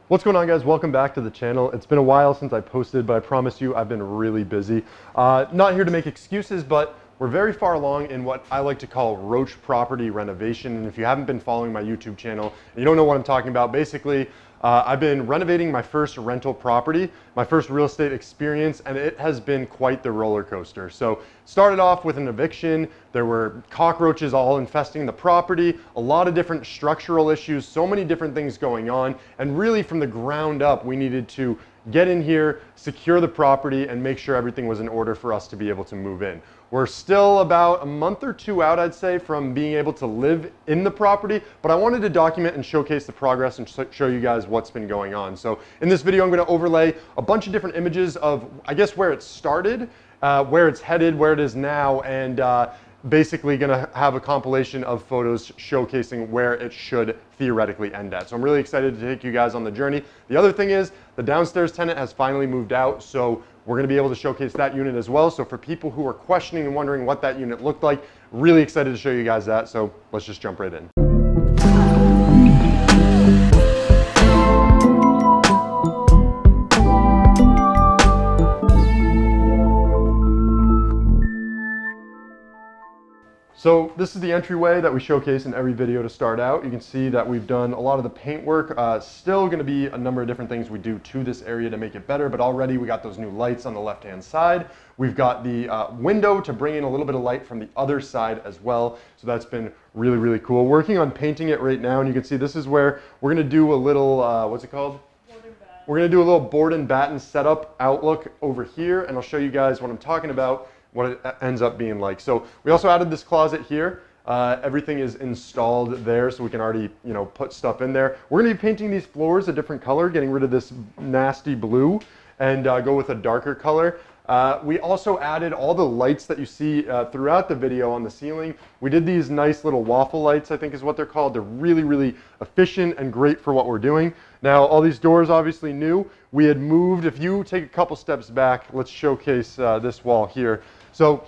What's going on, guys? Welcome back to the channel. It's been a while since I posted, but I promise you I've been really busy. Not here to make excuses, but we're very far along in what I like to call Roach property renovation. And if you haven't been following my YouTube channel and you don't know what I'm talking about, basically I've been renovating my first rental property, my first real estate experience, and it has been quite the roller coaster. So started off with an eviction. There were cockroaches all infesting the property, a lot of different structural issues, so many different things going on. And really from the ground up, we needed to get in here, secure the property, and make sure everything was in order for us to be able to move in. We're still about a month or two out, I'd say, from being able to live in the property, but I wanted to document and showcase the progress and show you guys what's been going on. So in this video, I'm going to overlay a bunch of different images of, I guess, where it started, where it's headed, where it is now, and basically going to have a compilation of photos showcasing where it should theoretically end at. So I'm really excited to take you guys on the journey. The other thing is the downstairs tenant has finally moved out, so we're going to be able to showcase that unit as well. So for people who are questioning and wondering what that unit looked like, really excited to show you guys that. So let's just jump right in. So this is the entryway that we showcase in every video to start out. You can see that we've done a lot of the paint work. Still going to be a number of different things we do to this area to make it better, but already we got those new lights on the left-hand side. We've got the window to bring in a little bit of light from the other side as well. So that's been really, really cool. Working on painting it right now, and you can see this is where we're going to do a little, what's it called? We're going to do a little board and batten setup outlook over here, and I'll show you guys what I'm talking about, what it ends up being like. So we also added this closet here. Everything is installed there, so we can already, put stuff in there. We're going to be painting these floors a different color, getting rid of this nasty blue, and go with a darker color. We also added all the lights that you see throughout the video on the ceiling. We did these nice little waffle lights, I think is what they're called. They're really, really efficient and great for what we're doing. Now, all these doors obviously new. We had moved, if you take a couple steps back, let's showcase this wall here. So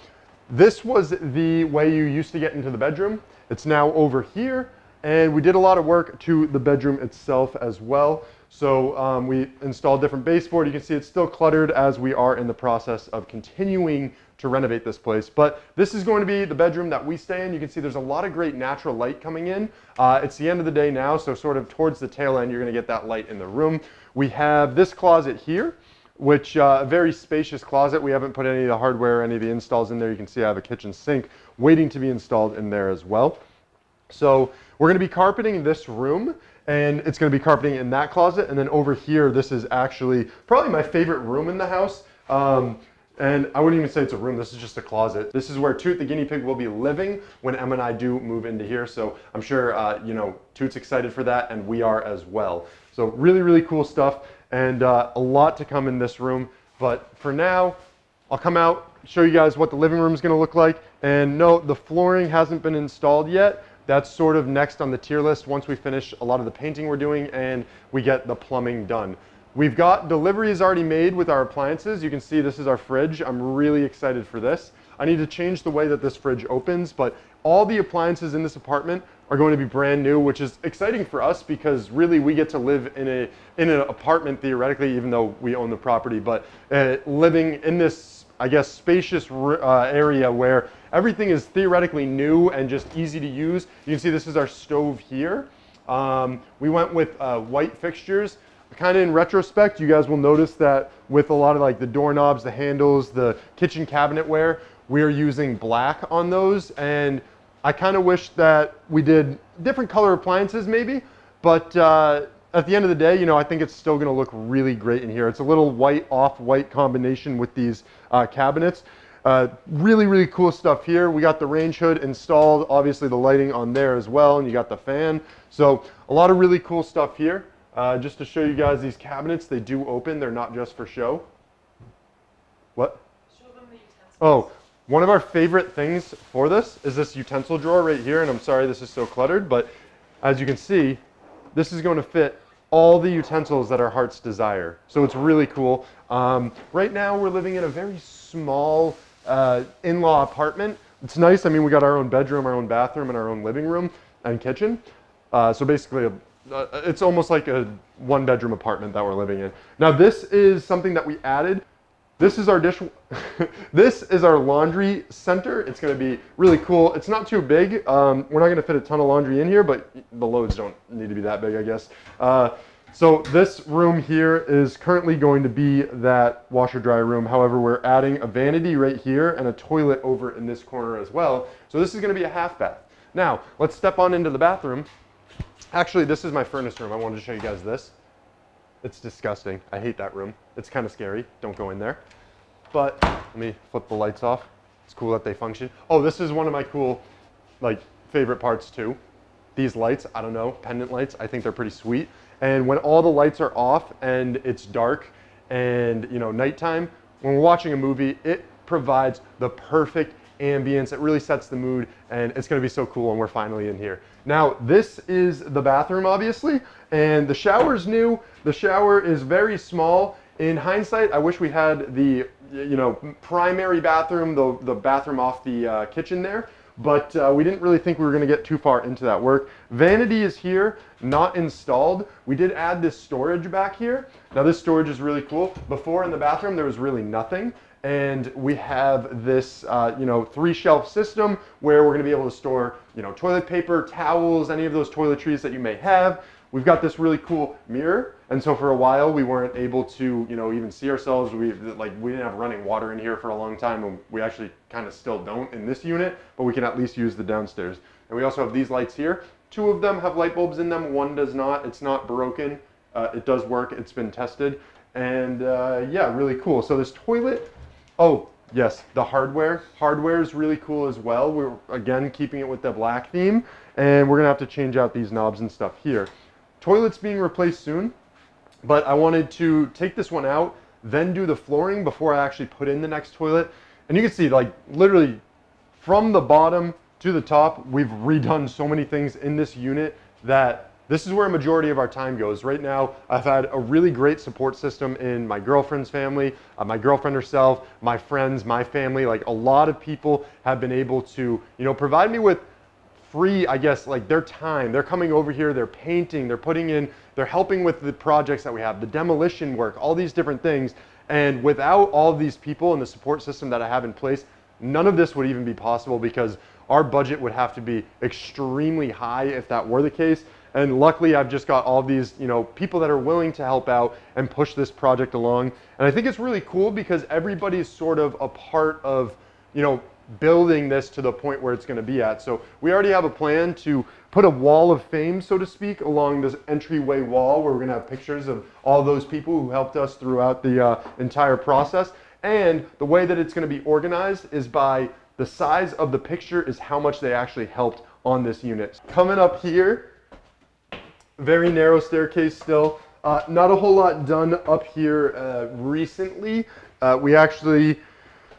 this was the way you used to get into the bedroom. It's now over here, and we did a lot of work to the bedroom itself as well. So we installed different baseboard. You can see it's still cluttered as we are in the process of continuing to renovate this place. But this is going to be the bedroom that we stay in. You can see there's a lot of great natural light coming in. It's the end of the day now, so sort of towards the tail end, you're going to get that light in the room. We have this closet here, which a very spacious closet. We haven't put any of the hardware, any of the installs in there. You can see I have a kitchen sink waiting to be installed in there as well. So we're going to be carpeting this room, and it's going to be carpeting in that closet. And then over here, this is actually probably my favorite room in the house. And I wouldn't even say it's a room, this is just a closet. This is where Toot the guinea pig will be living when Emma and I do move into here. So I'm sure, Toot's excited for that, and we are as well. So really, really cool stuff, and a lot to come in this room. But for now, I'll come out, show you guys what the living room is going to look like. And no, the flooring hasn't been installed yet. That's sort of next on the tier list once we finish a lot of the painting we're doing and we get the plumbing done. We've got deliveries already made with our appliances. You can see this is our fridge. I'm really excited for this. I need to change the way that this fridge opens, but all the appliances in this apartment are going to be brand new, which is exciting for us because really we get to live in an apartment theoretically, even though we own the property, but living in this, I guess, spacious area where everything is theoretically new and just easy to use. You can see this is our stove here. We went with white fixtures. Kind of in retrospect, you guys will notice that with a lot of like the doorknobs, the handles, the kitchen cabinetware, we're using black on those. And I kind of wish that we did different color appliances maybe, but at the end of the day, I think it's still going to look really great in here. It's a little white off-white combination with these cabinets. Really, really cool stuff here. We got the range hood installed, obviously the lighting on there as well, and you got the fan. So a lot of really cool stuff here. Just to show you guys these cabinets, they do open. They're not just for show. What? Show them the utensils. Oh, one of our favorite things for this is this utensil drawer right here. And I'm sorry this is so cluttered, but as you can see, this is going to fit all the utensils that our hearts desire. So it's really cool. Right now we're living in a very small in-law apartment. It's nice. I mean, we got our own bedroom, our own bathroom, and our own living room and kitchen. So basically it's almost like a 1-bedroom apartment that we're living in. Now this is something that we added. This is our this is our laundry center. It's gonna be really cool. It's not too big. We're not gonna fit a ton of laundry in here, but the loads don't need to be that big, I guess. So this room here is currently going to be that washer dryer room. However, we're adding a vanity right here and a toilet over in this corner as well. So this is gonna be a half bath. Now, let's step on into the bathroom. Actually, this is my furnace room. I wanted to show you guys this. It's disgusting. I hate that room. It's kind of scary. Don't go in there. But let me flip the lights off. It's cool that they function. Oh, this is one of my cool, like, favorite parts too. These lights, I don't know, pendant lights, I think they're pretty sweet. And when all the lights are off and it's dark and, you know, nighttime, when we're watching a movie, it provides the perfect ambience. It really sets the mood, and it's gonna be so cool when we're finally in here. Now, this is the bathroom, obviously, and the shower's new. The shower is very small. In hindsight, I wish we had the, you know, primary bathroom, the bathroom off the kitchen there, but we didn't really think we were gonna get too far into that work. Vanity is here, not installed. We did add this storage back here. Now this storage is really cool. Before in the bathroom, there was really nothing. And we have this, you know, 3-shelf system where we're gonna be able to store, you know, toilet paper, towels, any of those toiletries that you may have. We've got this really cool mirror. And so for a while, we weren't able to, you know, even see ourselves. We didn't have running water in here for a long time, and we actually kind of still don't in this unit, but we can at least use the downstairs. And we also have these lights here. 2 of them have light bulbs in them, 1 does not. It's not broken. It does work, it's been tested. And yeah, really cool. So this toilet, oh, yes, the hardware. Hardware is really cool as well. We're, again, keeping it with the black theme, and we're gonna have to change out these knobs and stuff here. Toilet's being replaced soon, but I wanted to take this one out, then do the flooring before I actually put in the next toilet. And you can see, like, literally from the bottom to the top, we've redone so many things in this unit that this is where a majority of our time goes. Right now, I've had a really great support system in my girlfriend's family, my girlfriend herself, my friends, my family. Like, a lot of people have been able to, you know, provide me with free, I guess, like their time. They're coming over here, they're painting, they're putting in, they're helping with the projects that we have, the demolition work, all these different things. And without all of these people and the support system that I have in place, none of this would even be possible, because our budget would have to be extremely high if that were the case. And luckily, I've just got all these, you know, people that are willing to help out and push this project along. And I think it's really cool because everybody's sort of a part of, you know, building this to the point where it's going to be at. So we already have a plan to put a wall of fame, so to speak, along this entryway wall, where we're going to have pictures of all those people who helped us throughout the entire process. And the way that it's going to be organized is by the size of the picture is how much they actually helped on this unit. Coming up here, very narrow staircase still. Not a whole lot done up here recently. We actually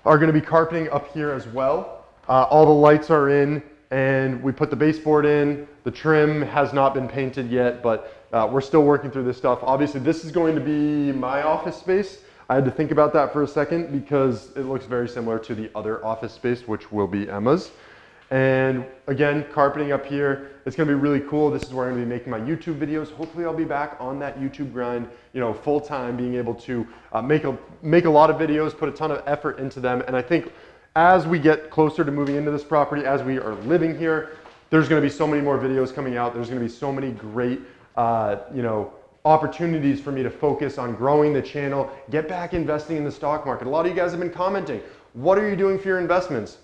are going to be carpeting up here as well. All the lights are in, and we put the baseboard in. The trim has not been painted yet, but we're still working through this stuff. Obviously, this is going to be my office space. I had to think about that for a second because it looks very similar to the other office space, which will be Emma's. And again, carpeting up here. It's gonna be really cool. This is where I'm gonna be making my YouTube videos. Hopefully I'll be back on that YouTube grind, you know, full time, being able to make a lot of videos, put a ton of effort into them. And I think as we get closer to moving into this property, as we are living here, there's gonna be so many more videos coming out. There's gonna be so many great, you know, opportunities for me to focus on growing the channel, get back investing in the stock market. A lot of you guys have been commenting, what are you doing for your investments?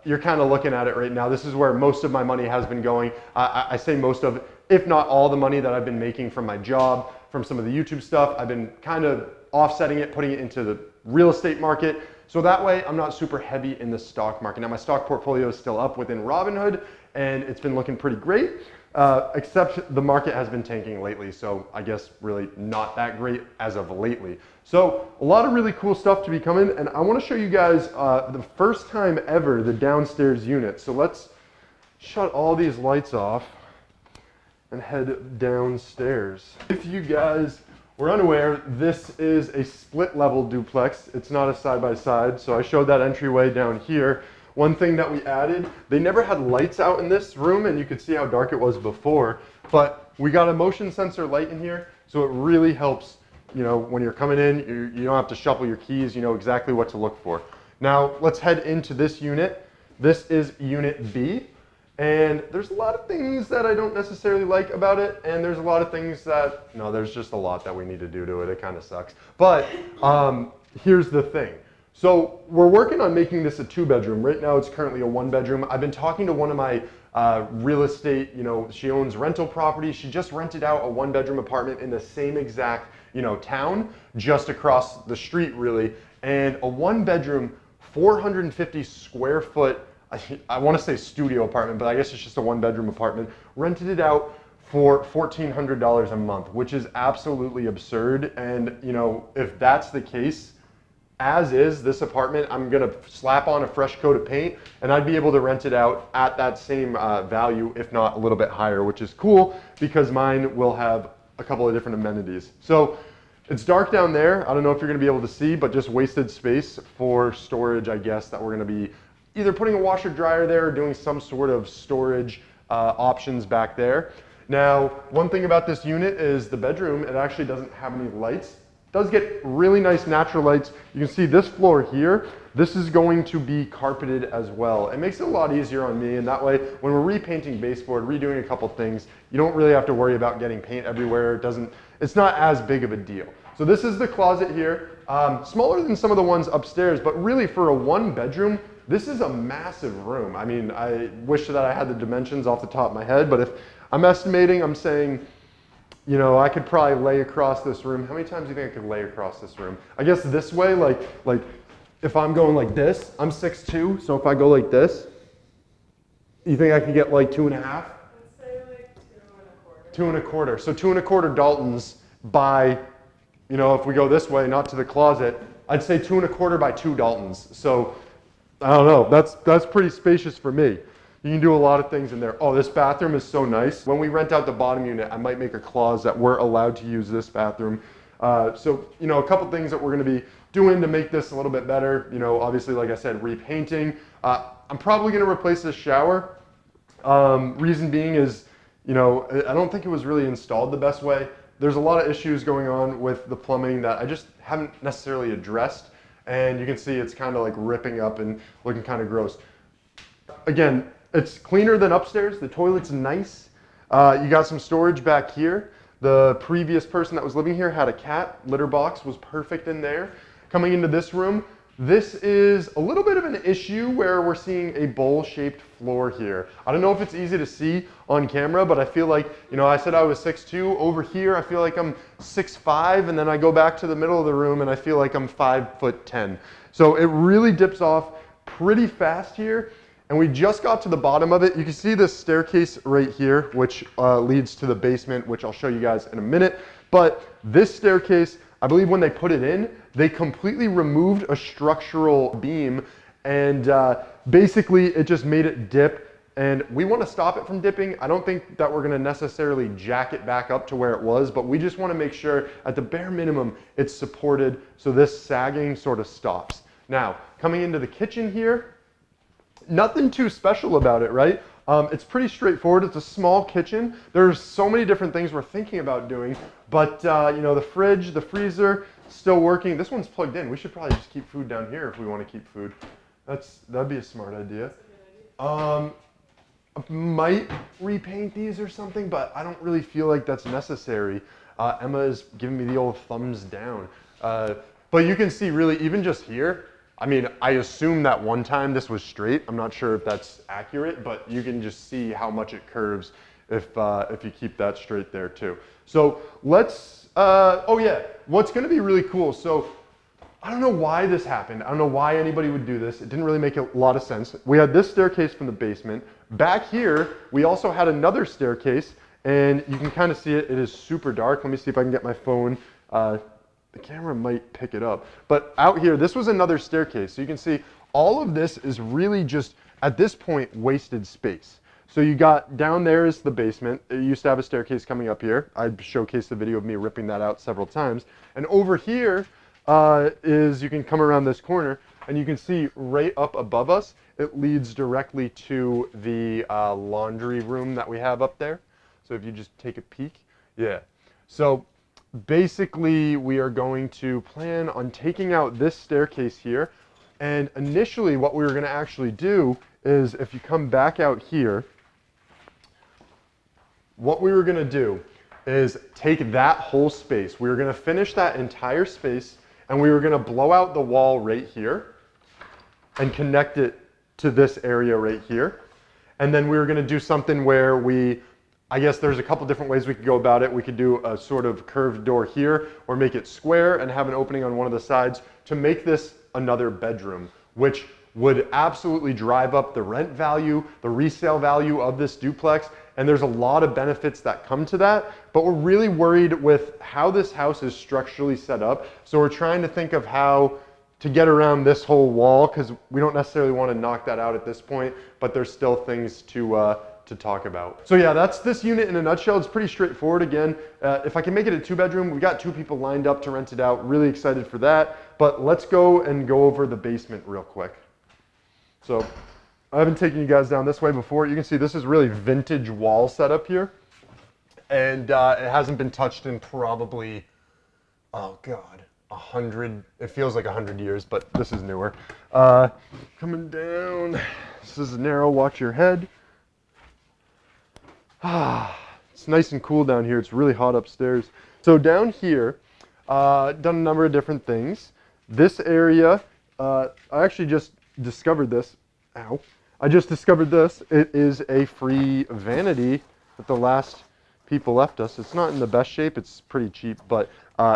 You're kind of looking at it right now. This is where most of my money has been going. I say most of it, if not all the money that I've been making from my job, from some of the YouTube stuff. I've been kind of offsetting it, putting it into the real estate market. So that way I'm not super heavy in the stock market. Now my stock portfolio is still up within Robinhood, and it's been looking pretty great. Except the market has been tanking lately, so I guess really not that great as of lately. So a lot of really cool stuff to be coming, and I want to show you guys the first time ever the downstairs unit. So let's shut all these lights off and head downstairs. If you guys were unaware, this is a split level duplex. It's not a side-by-side, so I showed that entryway down here. One thing that we added, they never had lights out in this room, and you could see how dark it was before, but we got a motion sensor light in here, so it really helps, you know, when you're coming in, you don't have to shuffle your keys, you know exactly what to look for. Now, let's head into this unit. This is Unit B, and there's a lot of things that I don't necessarily like about it, and there's a lot of things that, no, there's just a lot that we need to do to it. It kind of sucks. But here's the thing. So we're working on making this a 2-bedroom. Right now it's currently a 1-bedroom. I've been talking to one of my real estate, you know, she owns rental properties. She just rented out a 1-bedroom apartment in the same exact, you know, town, just across the street really. And a 1-bedroom, 450 square foot, I want to say studio apartment, but I guess it's just a 1-bedroom apartment, rented it out for $1,400 a month, which is absolutely absurd. And, you know, if that's the case, as is this apartment, I'm gonna slap on a fresh coat of paint and I'd be able to rent it out at that same value, if not a little bit higher, which is cool because mine will have a couple of different amenities. So it's dark down there. I don't know if you're gonna be able to see, but just wasted space for storage, I guess, that we're gonna be either putting a washer dryer there or doing some sort of storage options back there. Now, one thing about this unit is the bedroom, it actually doesn't have any lights. Does get really nice natural lights. You can see this floor here, this is going to be carpeted as well. It makes it a lot easier on me, and that way when we're repainting baseboard, redoing a couple things, you don't really have to worry about getting paint everywhere. It's not as big of a deal. So this is the closet here, smaller than some of the ones upstairs, but really for a 1-bedroom, this is a massive room. I mean, I wish that I had the dimensions off the top of my head, but if I'm estimating, I'm saying, you know, I could probably lay across this room. How many times do you think I could lay across this room? I guess this way, like if I'm going like this, I'm 6'2", so if I go like this, you think I could get like 2.5? Let's say like 2 1/4. 2 1/4. So 2 1/4 Daltons by, you know, if we go this way, not to the closet, I'd say 2 1/4 by 2 Daltons. So I don't know, that's pretty spacious for me. You can do a lot of things in there. Oh, this bathroom is so nice. When we rent out the bottom unit, I might make a clause that we're allowed to use this bathroom. So, you know, a couple things that we're gonna be doing to make this a little bit better. You know, obviously, like I said, repainting. I'm probably gonna replace this shower. Reason being is, you know, I don't think it was really installed the best way. There's a lot of issues going on with the plumbing that I just haven't necessarily addressed. And you can see it's kind of like ripping up and looking kind of gross. Again, it's cleaner than upstairs. The toilet's nice. You got some storage back here. The previous person that was living here had a cat. Litter box was perfect in there. Coming into this room, this is a little bit of an issue where we're seeing a bowl-shaped floor here. I don't know if it's easy to see on camera, but I feel like, you know, I said I was 6'2". Over here, I feel like I'm 6'5", and then I go back to the middle of the room and I feel like I'm 5'10". So it really dips off pretty fast here. And we just got to the bottom of it. You can see this staircase right here, which leads to the basement, which I'll show you guys in a minute. But this staircase, I believe when they put it in, they completely removed a structural beam, and basically it just made it dip. And we want to stop it from dipping. I don't think that we're going to necessarily jack it back up to where it was, but we just want to make sure at the bare minimum it's supported so this sagging sort of stops. Now, coming into the kitchen here, nothing too special about it, right? It's pretty straightforward. It's a small kitchen. There's so many different things we're thinking about doing, but you know, the fridge, the freezer, still working. This one's plugged in. We should probably just keep food down here if we want to keep food. That'd be a smart idea. Might repaint these or something, but I don't really feel like that's necessary. Emma is giving me the old thumbs down. But you can see really, even just here, I mean, I assume that one time this was straight. I'm not sure if that's accurate, but you can just see how much it curves if you keep that straight there too. So let's, oh yeah, what's gonna be really cool. So I don't know why this happened. I don't know why anybody would do this. It didn't really make a lot of sense. We had this staircase from the basement. Back here, we also had another staircase, and you can kind of see it. It is super dark. Let me see if I can get my phone. The camera might pick it up. But out here, this was another staircase. So you can see all of this is really just, at this point, wasted space. So you got down there is the basement. It used to have a staircase coming up here. I've showcased the video of me ripping that out several times. And over here is, you can come around this corner and you can see right up above us, it leads directly to the laundry room that we have up there. So if you just take a peek, yeah. So basically we are going to plan on taking out this staircase here. And initially what we were going to actually do is, if you come back out here, what we were going to do is take that whole space. We were going to finish that entire space, and we were going to blow out the wall right here and connect it to this area right here. And then we were going to do something where I guess there's a couple different ways we could go about it. We could do a sort of curved door here, or make it square and have an opening on one of the sides to make this another bedroom, which would absolutely drive up the rent value, the resale value of this duplex. And there's a lot of benefits that come to that, but we're really worried with how this house is structurally set up. So we're trying to think of how to get around this whole wall, because we don't necessarily want to knock that out at this point, but there's still things to talk about. So yeah, that's this unit in a nutshell. It's pretty straightforward. Again, if I can make it a 2-bedroom, we've got 2 people lined up to rent it out. Really excited for that. But let's go over the basement real quick. So I haven't taken you guys down this way before. You can see this is really vintage wall setup here. And it hasn't been touched in probably, oh God, 100, it feels like 100 years, but this is newer. Coming down, this is narrow, watch your head. It's nice and cool down here. It's really hot upstairs. So down here, done a number of different things. This area, I actually just discovered this. Ow. I just discovered this. It is a free vanity that the last people left us. It's not in the best shape. It's pretty cheap, but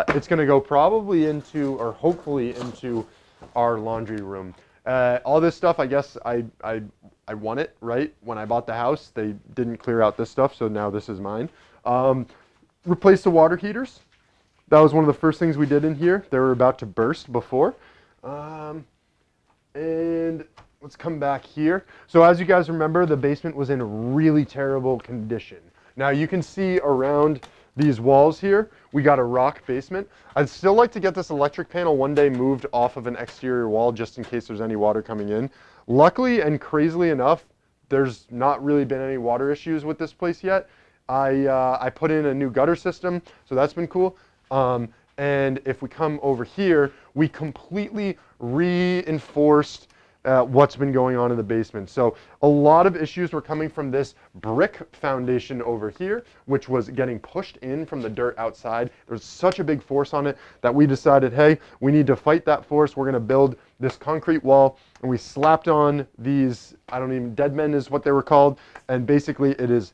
it's going to go probably into, or hopefully into, our laundry room. All this stuff, I guess I won it, right? When I bought the house, they didn't clear out this stuff, so now this is mine. Replace the water heaters. That was one of the first things we did in here. They were about to burst before. And let's come back here. So as you guys remember, the basement was in really terrible condition. Now you can see around these walls here, we got a rock basement. I'd still like to get this electric panel one day moved off of an exterior wall just in case there's any water coming in. Luckily and crazily enough, there's not really been any water issues with this place yet. I put in a new gutter system, so that's been cool. And if we come over here, we completely reinforced what's been going on in the basement. So a lot of issues were coming from this brick foundation over here, which was getting pushed in from the dirt outside. There's such a big force on it that we decided, hey, we need to fight that force. We're going to build this concrete wall, and we slapped on these, dead men is what they were called, and basically it is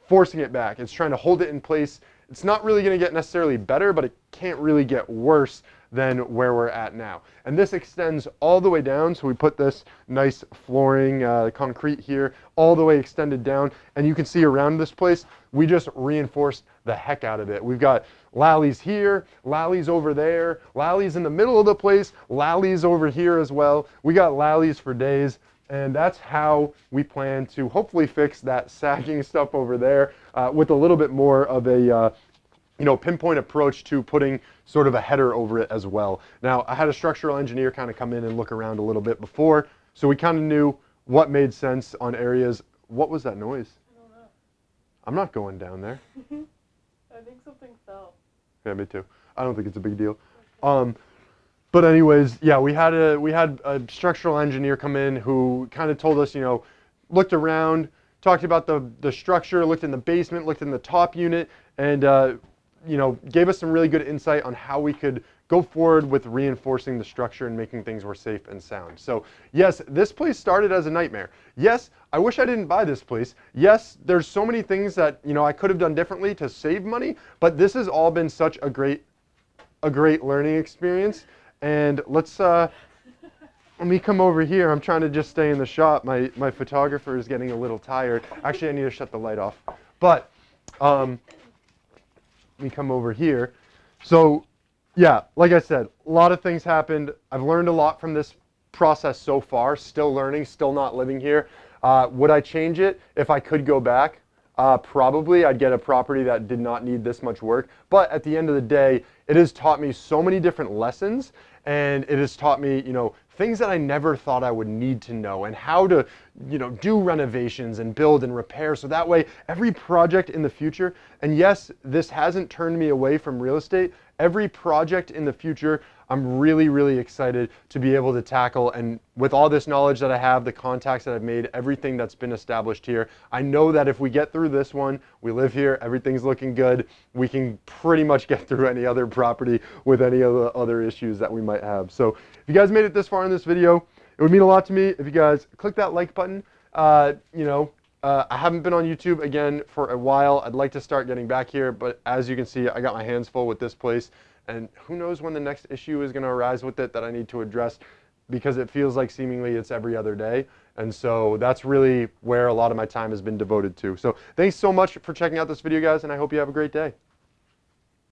forcing it back. It's trying to hold it in place. It's not really going to get necessarily better, but it can't really get worse than where we're at now. And this extends all the way down, so we put this nice flooring, concrete here, all the way extended down, and you can see around this place, we just reinforced the heck out of it. We've got lallies here, lallies over there, lallies in the middle of the place, lallies over here as well. We got lallies for days, and that's how we plan to hopefully fix that sagging stuff over there with a little bit more of a pinpoint approach to putting sort of a header over it as well. Now, I had a structural engineer kind of come in and look around a little bit before, so we kind of knew what made sense on areas. What was that noise? I don't know. I'm not going down there. I think something fell. Yeah, me too. I don't think it's a big deal. But anyways, yeah, we had a structural engineer come in who kind of told us, looked around, talked about the structure, looked in the basement, looked in the top unit, and gave us some really good insight on how we could go forward with reinforcing the structure and making things more safe and sound. So yes, this place started as a nightmare. Yes, I wish I didn't buy this place. Yes, there's so many things that I could have done differently to save money, but this has all been such a great learning experience. And let me come over here. I'm trying to just stay in the shot. My photographer is getting a little tired. Actually, I need to shut the light off. But let me come over here. So yeah, like I said, a lot of things happened. I've learned a lot from this process so far. Still learning, still not living here. Would I change it if I could go back? Probably. I'd get a property that did not need this much work. But at the end of the day, it has taught me so many different lessons, and it has taught me, things that I never thought I would need to know, and how to, do renovations and build and repair. So that way, every project in the future, and yes, this hasn't turned me away from real estate, every project in the future, I'm really, really excited to be able to tackle. And with all this knowledge that I have, the contacts that I've made, everything that's been established here, I know that if we get through this one, we live here, everything's looking good, we can pretty much get through any other property with any of the other issues that we might have. So if you guys made it this far in this video, it would mean a lot to me if you guys click that like button. I haven't been on YouTube again for a while. I'd like to start getting back here, but as you can see, I got my hands full with this place. And who knows when the next issue is going to arise with it that I need to address, because it feels like seemingly it's every other day. And so that's really where a lot of my time has been devoted to. So thanks so much for checking out this video, guys, and I hope you have a great day.